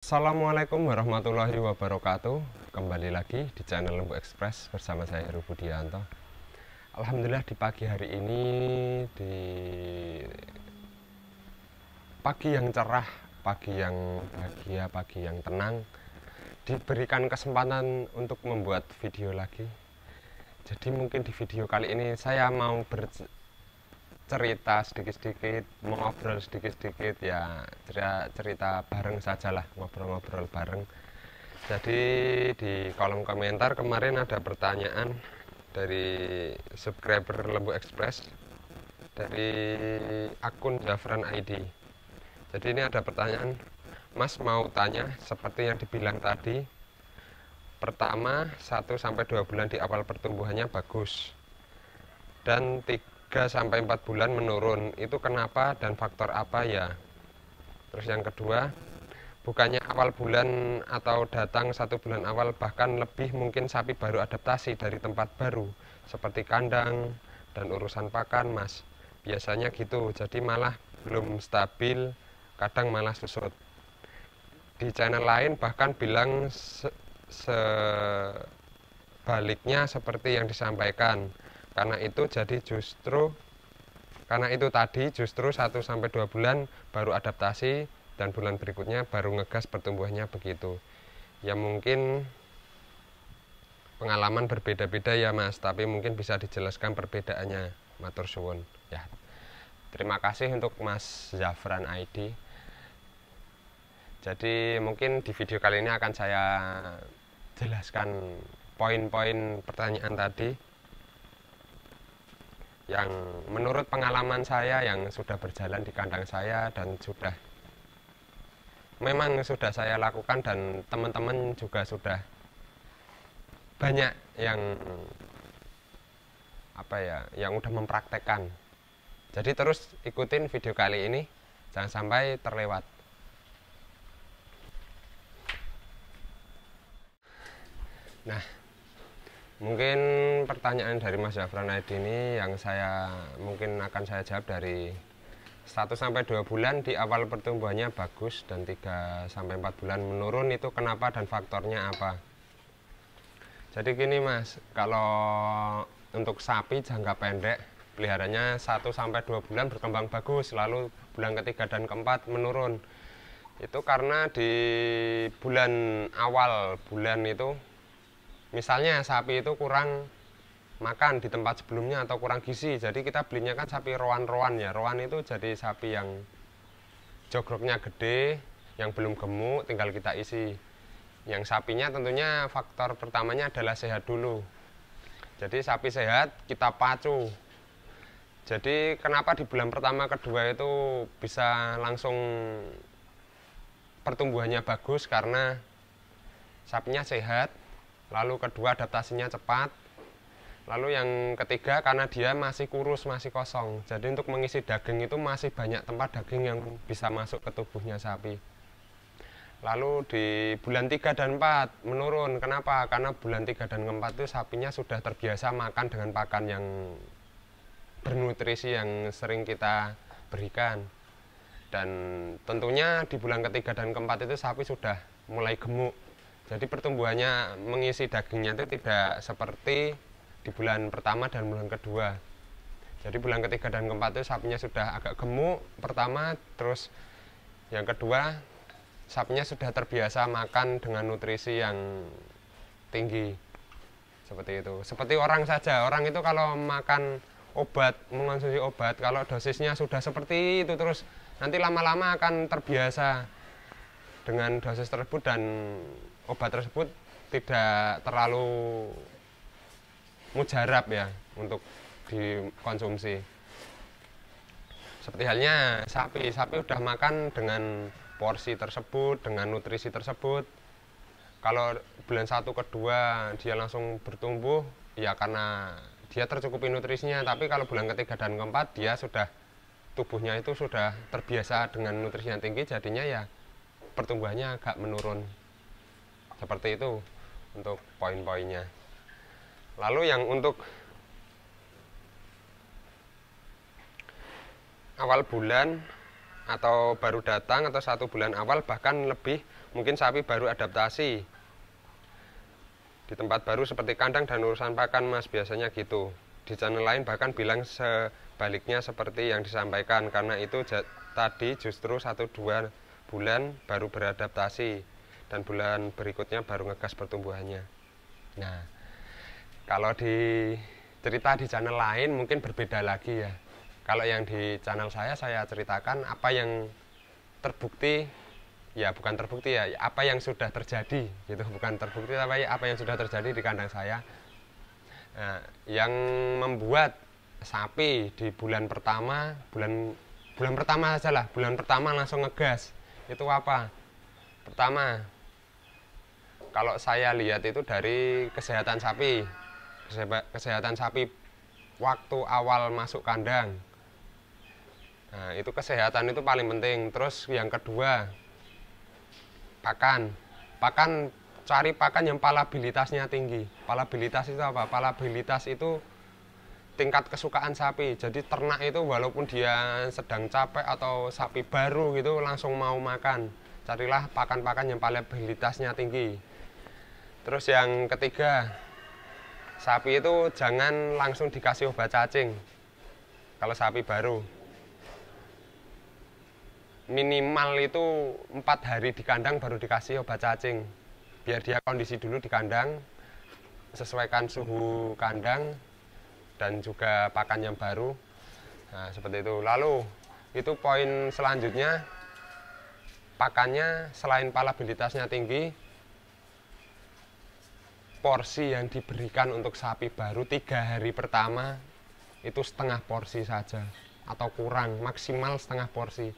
Assalamualaikum warahmatullahi wabarakatuh. Kembali lagi di channel Lembu Express bersama saya Heru Budianto. Alhamdulillah di pagi hari ini, di pagi yang cerah, pagi yang bahagia, pagi yang tenang, diberikan kesempatan untuk membuat video lagi. Jadi mungkin di video kali ini saya mau cerita sedikit-sedikit, mau ngobrol sedikit-sedikit, ya cerita bareng sajalah, ngobrol-ngobrol bareng. Jadi di kolom komentar kemarin ada pertanyaan dari subscriber Lembu Express dari akun Zafran ID. Jadi ini ada pertanyaan, Mas mau tanya seperti yang dibilang tadi, pertama 1-2 bulan di awal pertumbuhannya bagus dan 3-4 bulan menurun, itu kenapa dan faktor apa ya? Terus yang kedua, bukannya awal bulan atau datang 1 bulan awal bahkan lebih mungkin sapi baru adaptasi dari tempat baru seperti kandang dan urusan pakan, Mas? Biasanya gitu, jadi malah belum stabil, kadang malah susut. Di channel lain bahkan bilang sebaliknya seperti yang disampaikan. Karena itu tadi justru 1-2 bulan baru adaptasi dan bulan berikutnya baru ngegas pertumbuhannya begitu. Ya mungkin pengalaman berbeda-beda ya Mas, tapi mungkin bisa dijelaskan perbedaannya. Matur suwun. Ya. Terima kasih untuk Mas Zafran ID. Jadi mungkin di video kali ini akan saya jelaskan poin-poin pertanyaan tadi yang menurut pengalaman saya yang sudah berjalan di kandang saya dan memang sudah saya lakukan, dan teman-teman juga sudah banyak yang udah mempraktekkan. Jadi terus ikutin video kali ini, jangan sampai terlewat. Nah, mungkin pertanyaan dari Mas Zafran ID ini yang mungkin akan saya jawab dari 1-2 bulan di awal pertumbuhannya bagus dan 3-4 bulan menurun, itu kenapa dan faktornya apa? Jadi gini Mas, kalau untuk sapi jangka pendek peliharanya 1-2 bulan berkembang bagus, lalu bulan ketiga dan keempat menurun. Itu karena di awal bulan itu misalnya sapi itu kurang makan di tempat sebelumnya atau kurang gizi, jadi kita belinya kan sapi roan-roan ya. Roan itu jadi sapi yang jogroknya gede, yang belum gemuk, tinggal kita isi. Yang sapinya tentunya faktor pertamanya adalah sehat dulu. Jadi sapi sehat kita pacu. Jadi kenapa di bulan pertama kedua itu bisa langsung pertumbuhannya bagus, karena sapinya sehat, lalu kedua adaptasinya cepat, lalu yang ketiga karena dia masih kurus, masih kosong. Jadi untuk mengisi daging itu masih banyak tempat daging yang bisa masuk ke tubuhnya sapi. Lalu di bulan 3 dan 4 menurun. Kenapa? Karena bulan 3 dan 4 itu sapinya sudah terbiasa makan dengan pakan yang bernutrisi yang sering kita berikan. Dan tentunya di bulan ketiga dan keempat itu sapi sudah mulai gemuk. Jadi pertumbuhannya mengisi dagingnya itu tidak seperti di bulan pertama dan bulan kedua. Jadi bulan ketiga dan keempat itu sapinya sudah agak gemuk pertama, terus yang kedua sapinya sudah terbiasa makan dengan nutrisi yang tinggi. Seperti itu. Seperti orang saja, orang itu kalau makan obat, mengonsumsi obat, kalau dosisnya sudah seperti itu terus, nanti lama-lama akan terbiasa dengan dosis tersebut dan obat tersebut tidak terlalu mujarab ya untuk dikonsumsi. Seperti halnya sapi udah makan dengan porsi tersebut, dengan nutrisi tersebut. Kalau bulan 1 kedua dia langsung bertumbuh, ya karena dia tercukupi nutrisinya. Tapi kalau bulan ketiga dan keempat tubuhnya itu sudah terbiasa dengan nutrisi yang tinggi, jadinya ya pertumbuhannya agak menurun. Seperti itu untuk poin-poinnya. Lalu yang untuk awal bulan atau baru datang atau 1 bulan awal bahkan lebih mungkin sapi baru adaptasi di tempat baru seperti kandang dan urusan pakan mas, biasanya gitu. Di channel lain bahkan bilang sebaliknya seperti yang disampaikan, karena itu tadi justru 1-2 bulan baru beradaptasi dan bulan berikutnya baru ngegas pertumbuhannya. Nah, kalau di cerita di channel lain mungkin berbeda lagi ya. Kalau yang di channel saya ceritakan apa yang terbukti, ya bukan terbukti ya, apa yang sudah terjadi gitu, bukan terbukti tapi apa yang sudah terjadi di kandang saya. Nah, yang membuat sapi di bulan pertama saja lah, bulan pertama langsung ngegas itu apa? Pertama, kalau saya lihat itu dari kesehatan sapi. Kesehatan sapi waktu awal masuk kandang. Nah, itu kesehatan itu paling penting. Terus yang kedua, pakan. Cari pakan yang palabilitasnya tinggi. Palabilitas itu apa? Palabilitas itu tingkat kesukaan sapi. Jadi ternak itu walaupun dia sedang capek atau sapi baru gitu langsung mau makan. Carilah pakan-pakan yang palabilitasnya tinggi. Terus yang ketiga, sapi itu jangan langsung dikasih obat cacing. Kalau sapi baru, minimal itu 4 hari di kandang baru dikasih obat cacing. Biar dia kondisi dulu di kandang, sesuaikan suhu kandang dan juga pakan yang baru. Nah, seperti itu. Lalu itu poin selanjutnya, pakannya selain palabilitasnya tinggi, porsi yang diberikan untuk sapi baru 3 hari pertama itu setengah porsi saja atau kurang, maksimal setengah porsi.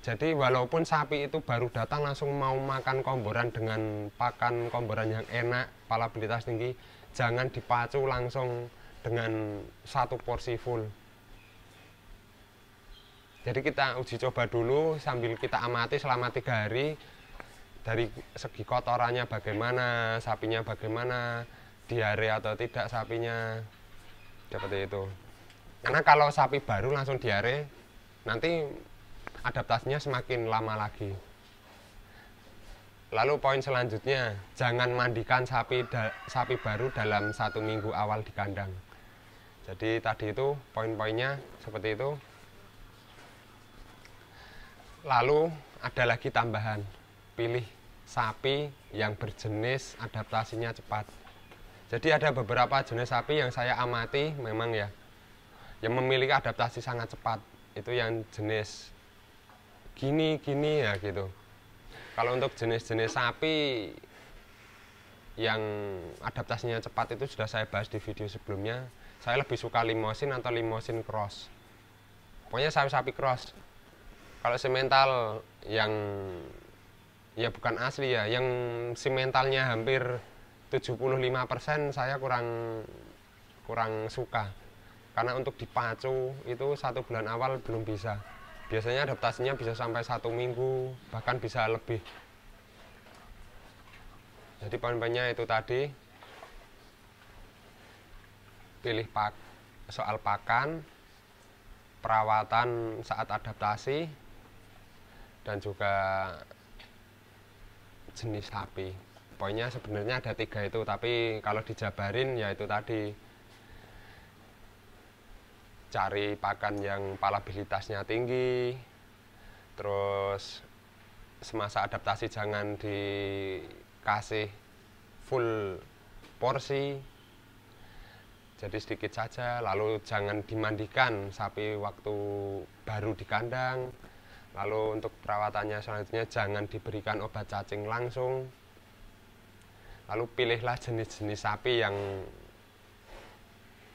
Jadi walaupun sapi itu baru datang langsung mau makan komboran dengan pakan komboran yang enak, palabilitas tinggi, jangan dipacu langsung dengan 1 porsi full. Jadi kita uji coba dulu sambil kita amati selama 3 hari. Dari segi kotorannya bagaimana, sapinya bagaimana, diare atau tidak sapinya, seperti itu. Karena kalau sapi baru langsung diare, nanti adaptasinya semakin lama lagi. Lalu poin selanjutnya, jangan mandikan sapi baru dalam 1 minggu awal di kandang. Jadi tadi itu poin-poinnya seperti itu. Lalu ada lagi tambahan, pilih sapi yang berjenis adaptasinya cepat. Jadi ada beberapa jenis sapi yang saya amati memang ya, yang memiliki adaptasi sangat cepat. Itu yang jenis gini ya gitu. Kalau untuk jenis-jenis sapi yang adaptasinya cepat itu sudah saya bahas di video sebelumnya. Saya lebih suka Limousin atau Limousin cross. Pokoknya sapi-sapi cross. Kalau semental yang ya bukan asli ya, yang simentalnya hampir 75% saya kurang suka. Karena untuk dipacu itu 1 bulan awal belum bisa. Biasanya adaptasinya bisa sampai 1 minggu, bahkan bisa lebih. Jadi poin-poinnya itu tadi, pilih soal pakan, perawatan saat adaptasi, dan juga jenis sapi. Poinnya sebenarnya ada 3 itu, tapi kalau dijabarin ya itu tadi, cari pakan yang palabilitasnya tinggi, terus semasa adaptasi jangan dikasih full porsi, jadi sedikit saja. Lalu jangan dimandikan sapi waktu baru di kandang. Lalu untuk perawatannya selanjutnya jangan diberikan obat cacing langsung. Lalu pilihlah jenis-jenis sapi yang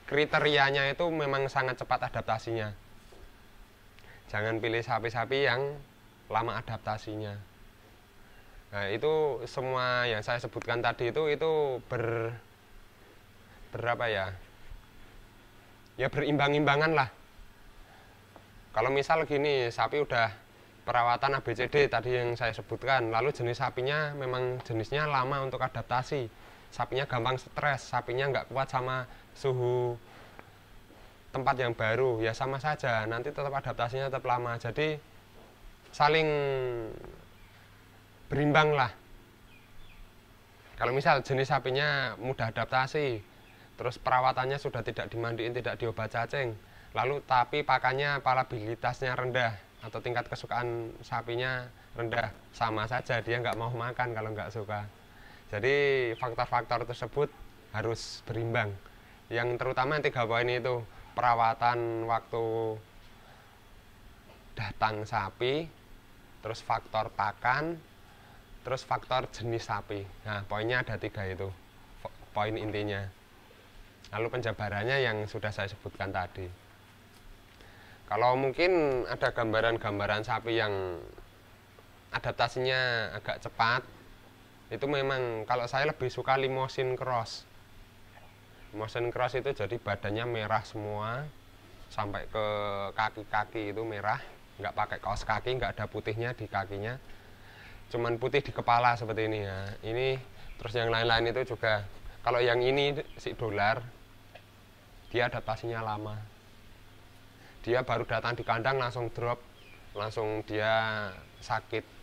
kriterianya itu memang sangat cepat adaptasinya. Jangan pilih sapi-sapi yang lama adaptasinya. Nah, itu semua yang saya sebutkan tadi itu berapa ya? Ya berimbang-imbangan lah. Kalau misal gini, sapi udah perawatan ABCD tadi yang saya sebutkan, lalu jenis sapinya memang jenisnya lama untuk adaptasi, sapinya gampang stres, sapinya nggak kuat sama suhu tempat yang baru, ya sama saja, nanti tetap adaptasinya tetap lama. Jadi saling berimbang lah. Kalau misal jenis sapinya mudah adaptasi, terus perawatannya sudah tidak dimandiin, tidak diobat cacing, lalu tapi pakannya palabilitasnya rendah atau tingkat kesukaan sapinya rendah, sama saja dia nggak mau makan kalau nggak suka. Jadi faktor-faktor tersebut harus berimbang. Yang terutama 3 poin itu, perawatan waktu datang sapi, terus faktor pakan, terus faktor jenis sapi. Nah, poinnya ada 3 itu, poin intinya. Lalu penjabarannya yang sudah saya sebutkan tadi. Kalau mungkin ada gambaran-gambaran sapi yang adaptasinya agak cepat, itu memang kalau saya lebih suka Limousin Cross. Limousin Cross itu jadi badannya merah semua, sampai ke kaki-kaki itu merah, nggak pakai kaos kaki, nggak ada putihnya di kakinya, cuman putih di kepala seperti ini ya. Ini terus yang lain-lain itu juga. Kalau yang ini si dolar, dia adaptasinya lama. Dia baru datang di kandang langsung drop, langsung dia sakit.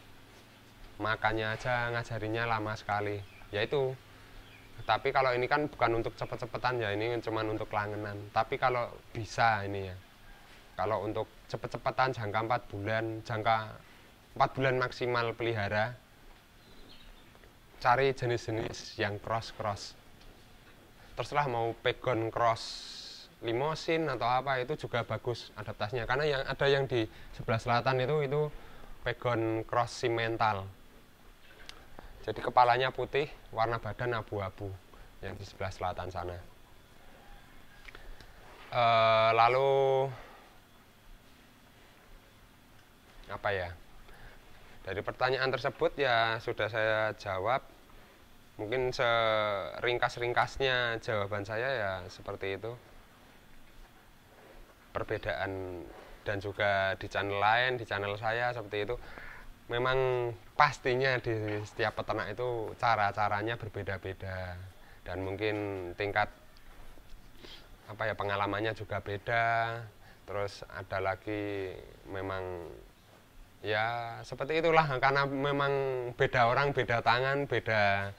Makannya aja ngajarinya lama sekali. Yaitu. Tapi kalau ini kan bukan untuk cepet-cepetan ya, ini cuma untuk langenan. Tapi kalau bisa ini ya. Kalau untuk cepet-cepetan jangka 4 bulan, jangka 4 bulan maksimal pelihara, cari jenis-jenis yang cross-cross. Terserah mau pegon cross Limousin atau apa, itu juga bagus adaptasinya. Karena yang ada yang di sebelah selatan itu pegon cross Simmental. Jadi kepalanya putih, warna badan abu-abu yang di sebelah selatan sana. Lalu apa ya? Dari pertanyaan tersebut ya sudah saya jawab. Mungkin seringkas-ringkasnya jawaban saya ya seperti itu. Perbedaan dan juga di channel lain, di channel saya seperti itu. Memang pastinya di setiap peternak itu cara-caranya berbeda-beda, dan mungkin tingkat apa ya pengalamannya juga beda. Terus ada lagi memang ya seperti itulah, karena memang beda orang, beda tangan, beda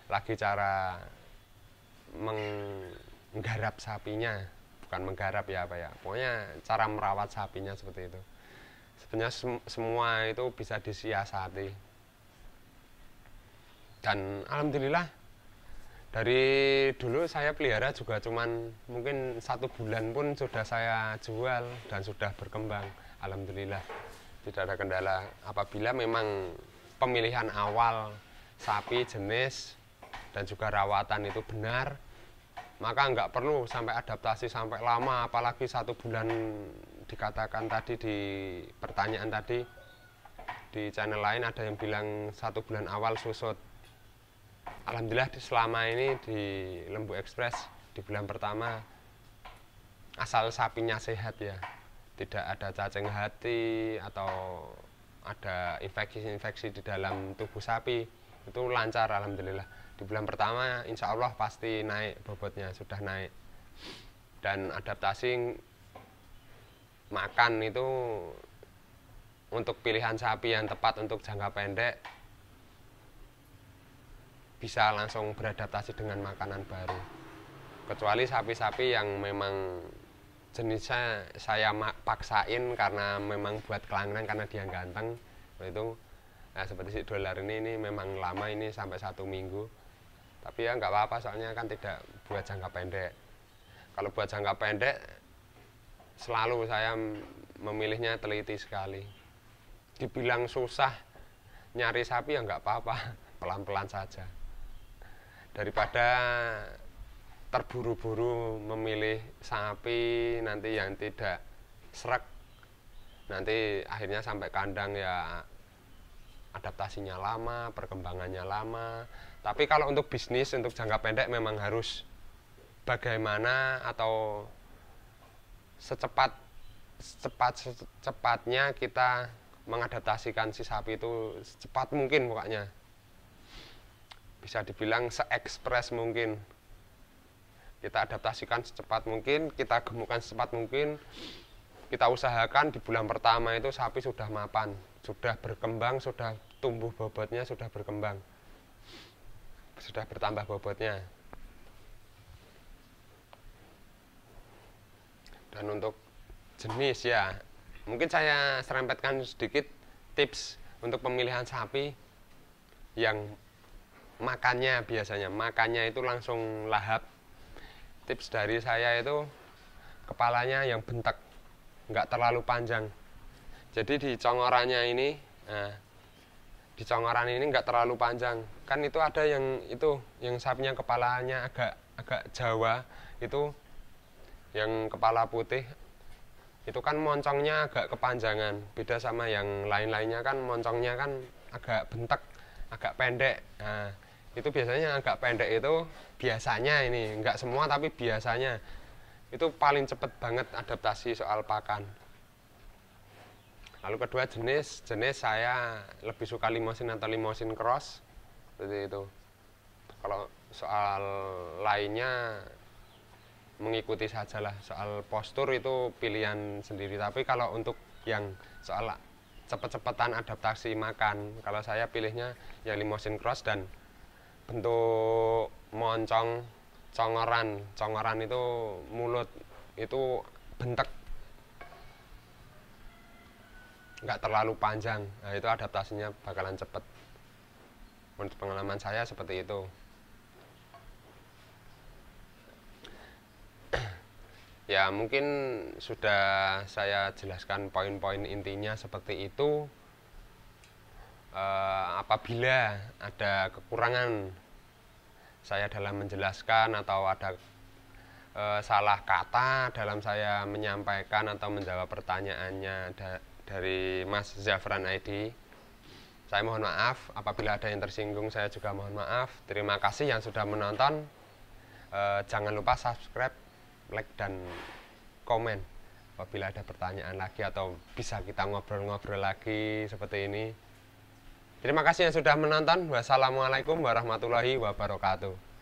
lagi cara menggarap sapinya, bukan menggarap ya apa ya, pokoknya cara merawat sapinya seperti itu. Sebenarnya semua itu bisa disiasati. Dan alhamdulillah dari dulu saya pelihara juga cuman mungkin 1 bulan pun sudah saya jual dan sudah berkembang. Alhamdulillah tidak ada kendala. Apabila memang pemilihan awal sapi jenis dan juga rawatan itu benar, maka nggak perlu sampai adaptasi sampai lama, apalagi 1 bulan. Dikatakan tadi di pertanyaan tadi di channel lain ada yang bilang 1 bulan awal susut. Alhamdulillah selama ini di Lembu Express di bulan pertama, asal sapinya sehat ya, tidak ada cacing hati atau ada infeksi-infeksi di dalam tubuh sapi, itu lancar alhamdulillah. Di bulan pertama insya Allah pasti naik bobotnya, sudah naik. Dan adaptasi makan itu untuk pilihan sapi yang tepat untuk jangka pendek, bisa langsung beradaptasi dengan makanan baru. Kecuali sapi-sapi yang memang jenisnya saya paksain karena memang buat kelangnan, karena dia ganteng itu. Nah, seperti si dolar ini memang lama, ini sampai 1 minggu. Tapi ya nggak apa-apa, soalnya kan tidak buat jangka pendek. Kalau buat jangka pendek selalu saya memilihnya teliti sekali. Dibilang susah nyari sapi ya nggak apa-apa, pelan-pelan saja. Daripada terburu-buru memilih sapi nanti yang tidak srek, nanti akhirnya sampai kandang ya adaptasinya lama, perkembangannya lama. Tapi kalau untuk bisnis, untuk jangka pendek memang harus bagaimana atau secepatnya kita mengadaptasikan si sapi itu secepat mungkin, pokoknya bisa dibilang se-ekspres mungkin. Kita adaptasikan secepat mungkin, kita gemukkan secepat mungkin. Kita usahakan di bulan pertama itu sapi sudah mapan, sudah berkembang, sudah tumbuh bobotnya, sudah berkembang, sudah bertambah bobotnya. Dan untuk jenis ya, mungkin saya serempetkan sedikit tips untuk pemilihan sapi yang makannya itu langsung lahap. Tips dari saya itu kepalanya yang bentek, nggak terlalu panjang. Jadi di congorannya ini, di congoran ini nggak terlalu panjang. Kan itu ada yang sapinya kepalanya agak Jawa itu, yang kepala putih itu kan moncongnya agak kepanjangan, beda sama yang lain-lainnya kan moncongnya kan agak bentek, agak pendek. Nah, itu biasanya agak pendek itu biasanya, ini enggak semua tapi biasanya itu paling cepet banget adaptasi soal pakan. Lalu kedua, jenis saya lebih suka limosin atau limosin cross seperti itu. Kalau soal lainnya mengikuti sajalah, soal postur itu pilihan sendiri. Tapi kalau untuk yang soal cepet-cepetan adaptasi makan, kalau saya pilihnya ya limosin cross dan bentuk moncong congoran itu, mulut itu bentek, nggak terlalu panjang. Nah, itu adaptasinya bakalan cepet. Menurut pengalaman saya seperti itu. Ya mungkin sudah saya jelaskan poin-poin intinya seperti itu. Apabila ada kekurangan saya dalam menjelaskan atau ada salah kata dalam saya menyampaikan atau menjawab pertanyaannya dari Mas Zafran ID, saya mohon maaf. Apabila ada yang tersinggung, saya juga mohon maaf. Terima kasih yang sudah menonton. Jangan lupa subscribe, like, dan komen apabila ada pertanyaan lagi atau bisa kita ngobrol-ngobrol lagi seperti ini. Terima kasih yang sudah menonton. Wassalamualaikum warahmatullahi wabarakatuh.